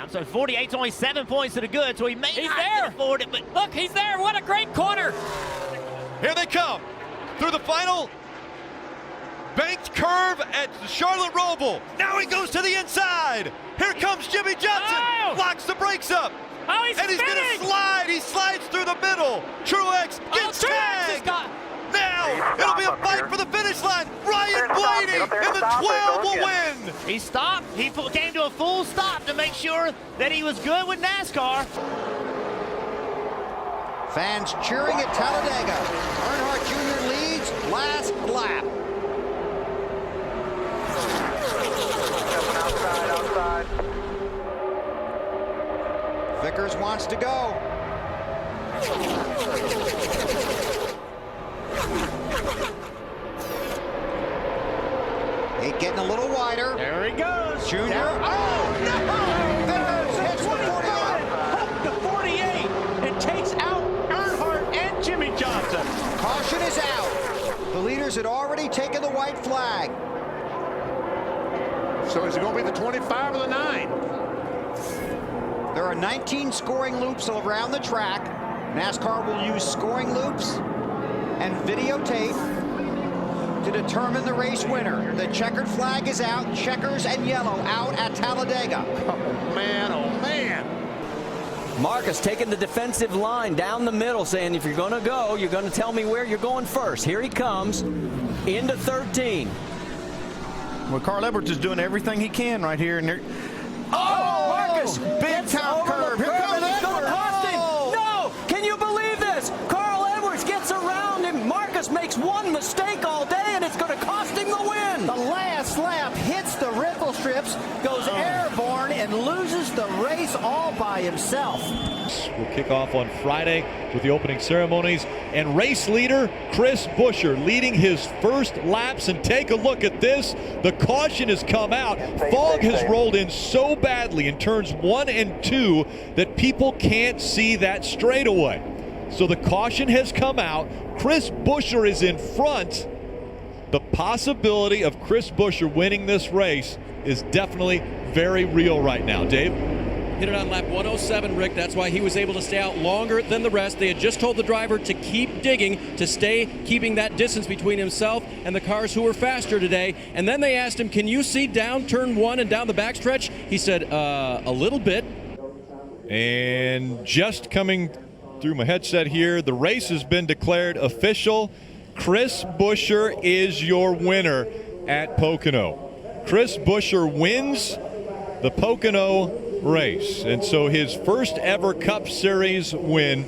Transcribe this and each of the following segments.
I'm sorry, 48's only 7 points to the good, so he may not can afford it, but look, he's there. What a great corner. Here they come through the final banked curve at the Charlotte Roval. Now he goes to the inside. Here comes Jimmy Johnson. Oh! Locks the brakes up. Oh, he's and he's going to slide. He slides through the middle. Truex gets tagged. Now it'll be a fight for the finish line. Ryan Blaney in the 12 will win. He stopped. He came to a full stop to make sure that he was good with NASCAR. Fans cheering at Talladega. Earnhardt Jr. leads last lap. Outside. Vickers wants to go. Hey, getting a little wider. There he goes. Junior. Down. Oh, no! Vickers hits the 48. The 48 and takes out Earnhardt and Jimmy Johnson. Caution is out. The leaders had already taken the white flag. So is it going to be the 25 or the 9? There are 19 scoring loops around the track. NASCAR will use scoring loops and videotape to determine the race winner. The checkered flag is out. Checkers and yellow out at Talladega. Oh, man. Marcus taking the defensive line down the middle, saying if you're going to go, you're going to tell me where you're going first. Here he comes into 13. Well, Carl Edwards is doing everything he can right here. And Marcus! Big time curve. Here comes Edwards. No! Can you believe this? Carl Edwards gets around him. Marcus makes one mistake all day, and it's going to cost him the win. The last lap hits the wrinkle strips, goes airborne, and loses the race all by himself. We'll kick off on Friday with the opening ceremonies, and race leader Chris Buescher leading his first laps. And take a look at this. The caution has come out. Fog has rolled in so badly in turns 1 and 2 that people can't see that straightaway. So the caution has come out. Chris Buescher is in front. The possibility of Chris Buescher winning this race is definitely very real right now. Dave? Hit it on lap 107, Rick. That's why he was able to stay out longer than the rest. They had just told the driver to keep digging, to stay keeping that distance between himself and the cars who were faster today. And then they asked him, can you see down turn 1 and down the backstretch? He said, a little bit. And just coming through my headset here, the race has been declared official. Chris Buescher is your winner at Pocono. Chris Buescher wins the Pocono race, and so his first ever Cup Series win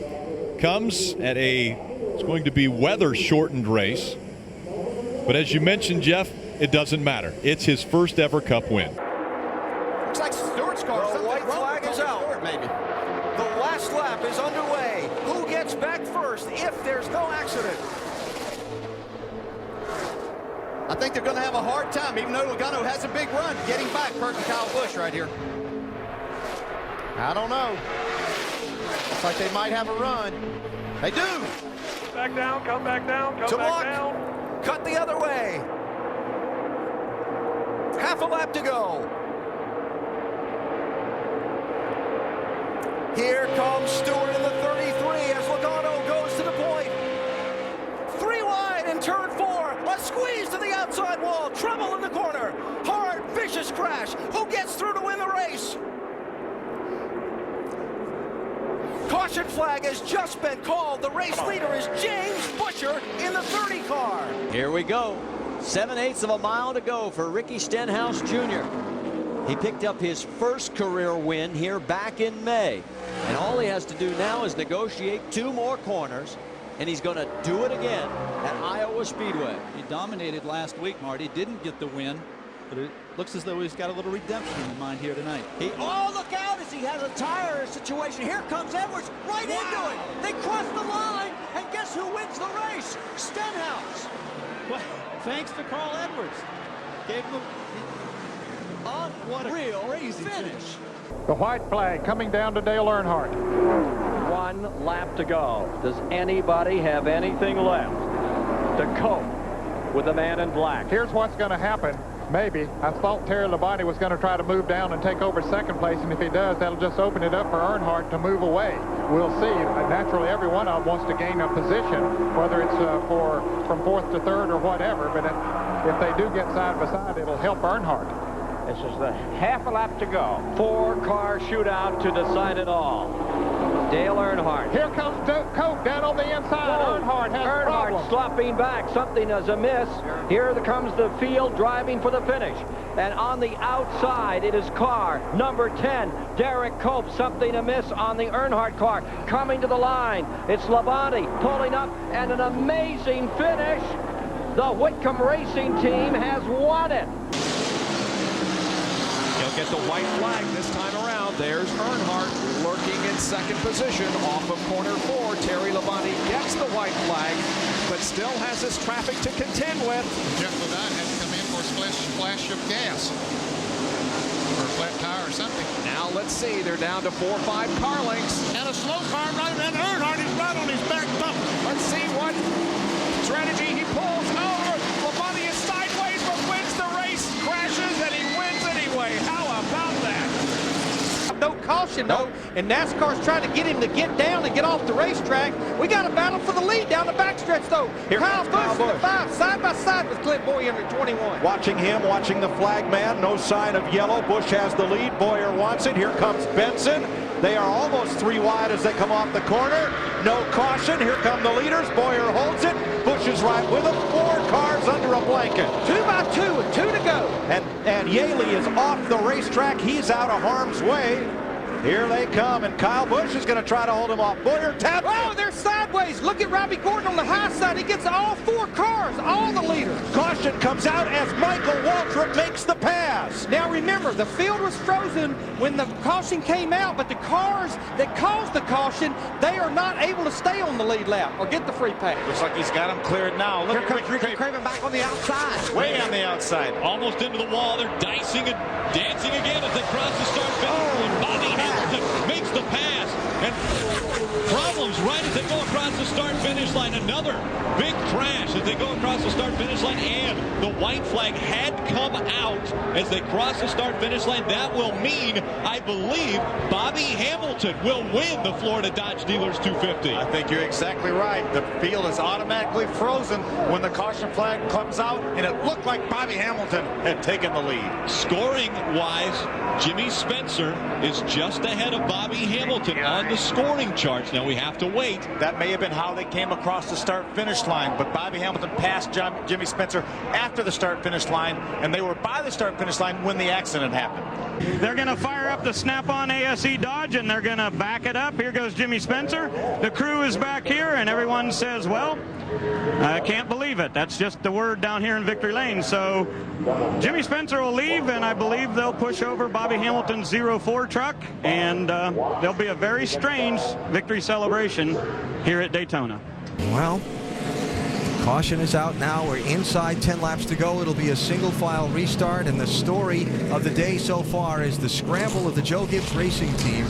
comes at it's going to be weather shortened race, but as you mentioned, Jeff, it doesn't matter. It's his first ever Cup win. Looks like Stewart's car. The white flag is out. Maybe. The last lap is underway. Who gets back first if there's no accident? I think they're going to have a hard time, even though Logano has a big run, getting back Kurt Kyle Busch right here. I don't know. Looks like they might have a run. They do. Back down, come back down, come back down. Cut the other way. Half a lap to go. Here comes Stewart in the 33 as Logano goes to the point. 3 wide in turn 4. A squeeze to the outside wall. Trouble in the corner. Hard, vicious crash. Who gets through to win the race? Caution flag has just been called. The race leader is James Buescher in the 30 car. Here we go. 7/8 of a mile to go for Ricky Stenhouse Jr. He picked up his first career win here back in May. And all he has to do now is negotiate 2 more corners, and he's going to do it again at Iowa Speedway. He dominated last week, Marty. Didn't get the win, but it looks as though he's got a little redemption in mind here tonight. Oh, look out as he has a tire situation. Here comes Edwards right into it. They cross the line, and guess who wins the race? Stenhouse. Well, thanks to Carl Edwards. Gave him what a real finish. The white flag coming down to Dale Earnhardt. 1 lap to go. Does anybody have anything left to cope with the man in black? Here's what's going to happen. Maybe. I thought Terry Labonte was going to try to move down and take over second place, and if he does, that'll just open it up for Earnhardt to move away. We'll see. Naturally, every one of them wants to gain a position, whether it's from fourth to third or whatever, but if they do get side by side, it'll help Earnhardt. This is the half a lap to go. 4-car shootout to decide it all. Dale Earnhardt. Here comes Coke down on the inside. Earnhardt has problems. Slopping back. Something is amiss. Here comes the field driving for the finish. And on the outside, it is car number 10, Derek Cope. Something amiss on the Earnhardt car. Coming to the line. It's Labonte pulling up, and an amazing finish. The Whitcomb Racing Team has won it. He'll get the white flag this time around. There's Earnhardt lurking in second position off of corner 4. Terry Labonte gets the white flag, but still has this traffic to contend with. Jeff Ledine had to come in for a splash of gas or a flat tire or something. Now let's see. They're down to 4 or 5 car lengths. And a slow car right there. Earnhardt is right on his back bump. Let's see what strategy he pulls. Oh, Labonte is sideways but wins the race, crashes, and he wins anyway. How about that? No caution, though, and NASCAR's trying to get him to get down and get off the racetrack. We got a battle for the lead down the backstretch, though. Here Kyle comes Busch in the 5, side by side with Clint Boyer in 21. Watching him, watching the flag man. No sign of yellow. Busch has the lead. Boyer wants it. Here comes Benson. They are almost 3 wide as they come off the corner. No caution. Here come the leaders. Boyer holds it. Busch is right with them. 4 cars under a blanket. 2 by 2 with 2 to go. And Yaley is off the racetrack. He's out of harm's way. Here they come, and Kyle Busch is going to try to hold him off. Boyer tapped. Oh, they're sideways. Look at Robbie Gordon on the high side. He gets all 4 cars, all the leaders. Caution comes out as Michael Waltrip makes the pass. Now remember, the field was frozen when the caution came out, but the cars that caused the caution, they are not able to stay on the lead lap or get the free pass. Looks like he's got him cleared now. Look, here comes Ricky Craven back on the outside. Way on the outside. Almost into the wall. They're dicing and dancing again as they cross the start finish. And Bobby Hamilton makes the pass. And problems right as they go across the start-finish line. Another big crash as they go across the start-finish line. And the white flag had come out as they cross the start-finish line. That will mean, I believe, Bobby Hamilton will win the Florida Dodge Dealers 250. I think you're exactly right. The field is automatically frozen when the caution flag comes out, and it looked like Bobby Hamilton had taken the lead. Scoring-wise, Jimmy Spencer is just ahead of Bobby Hamilton on the scoring charts. Now we have to wait. That may have been how they came across the start-finish line, but Bobby Hamilton passed Jimmy Spencer after the start-finish line, and they were by the start-finish line when the accident happened. They're going to fire up the Snap-on ASE Dodge, and they're going to back it up. Here goes Jimmy Spencer. The crew is back here, and everyone says, well, I can't believe it. That's just the word down here in Victory Lane. So Jimmy Spencer will leave, and I believe they'll push over Bobby Hamilton's 04 truck, and there'll be a very strange victory celebration here at Daytona. Well, caution is out now. We're inside 10 laps to go. It'll be a single file restart, and the story of the day so far is the scramble of the Joe Gibbs Racing Team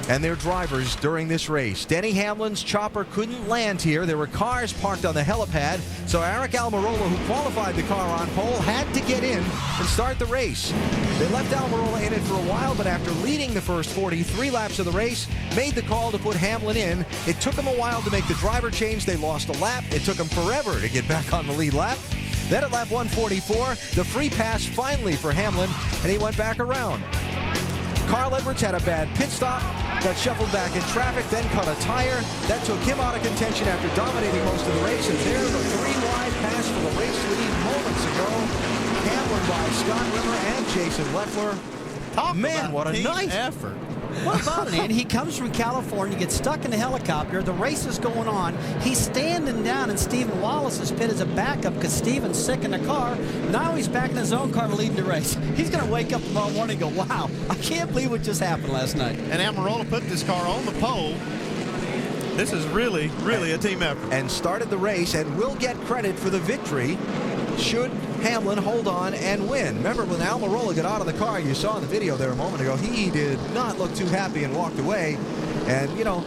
and their drivers during this race. Denny Hamlin's chopper couldn't land here. There were cars parked on the helipad, so Eric Almirola, who qualified the car on pole, had to get in and start the race. They left Almirola in it for a while, but after leading the first 43 laps of the race, made the call to put Hamlin in. It took them a while to make the driver change. They lost a lap. It took them forever to get back on the lead lap. Then at lap 144, the free pass finally for Hamlin, and he went back around. Carl Edwards had a bad pit stop, got shuffled back in traffic, then cut a tire. That took him out of contention after dominating most of the race. And there's a 3-wide pass for the race lead moments ago. Hamlin by Scott Rimmer and Jason Leffler. Man, what a nice effort. What about it, Andy? He comes from California, gets stuck in a helicopter. The race is going on. He's standing down in Stephen Wallace's pit as a backup because Stephen's sick in the car. Now he's back in his own car leading the race. He's going to wake up tomorrow morning and go, wow, I can't believe what just happened last night. And Almirola put this car on the pole. This is really, really a team effort. And started the race and will get credit for the victory should Hamlin hold on and win. Remember when Almirola got out of the car, you saw in the video there a moment ago, he did not look too happy and walked away. And, you know,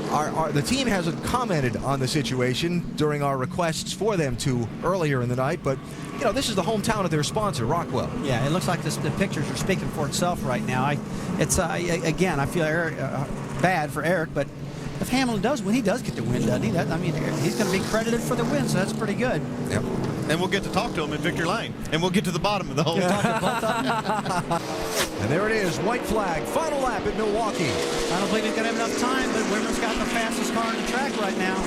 The team hasn't commented on the situation during our requests for them to earlier in the night, but you know, this is the hometown of their sponsor, Rockwell. Yeah, it looks like the pictures are speaking for itself right now. Again, I feel bad for Eric, but if Hamlin does win, he does get the win, doesn't he? I mean, he's going to be credited for the win, so that's pretty good. Yep. And we'll get to talk to him in Victory Lane, and we'll get to the bottom of the whole thing. And there it is, white flag, final lap at Milwaukee. I don't believe he's going to have enough time, but Wimmer's got the fastest car on the track right now.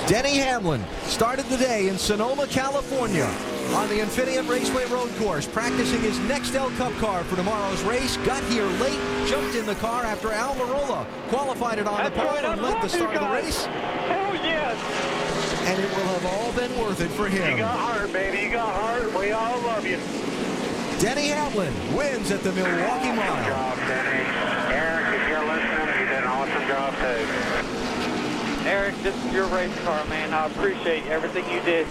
Denny Hamlin started the day in Sonoma, California on the Infinity Raceway road course, practicing his next L Cup car for tomorrow's race. Got here late, jumped in the car after Almirola qualified it on the pole and led the start of the race. Hell yes! And it will have all been worth it for him. You got heart, baby. You got heart. We all love you. Denny Hamlin wins at the Milwaukee Mile. Good job, Denny. Eric, if you're listening, you did an awesome job, too. Eric, this is your race car, man. I appreciate everything you did.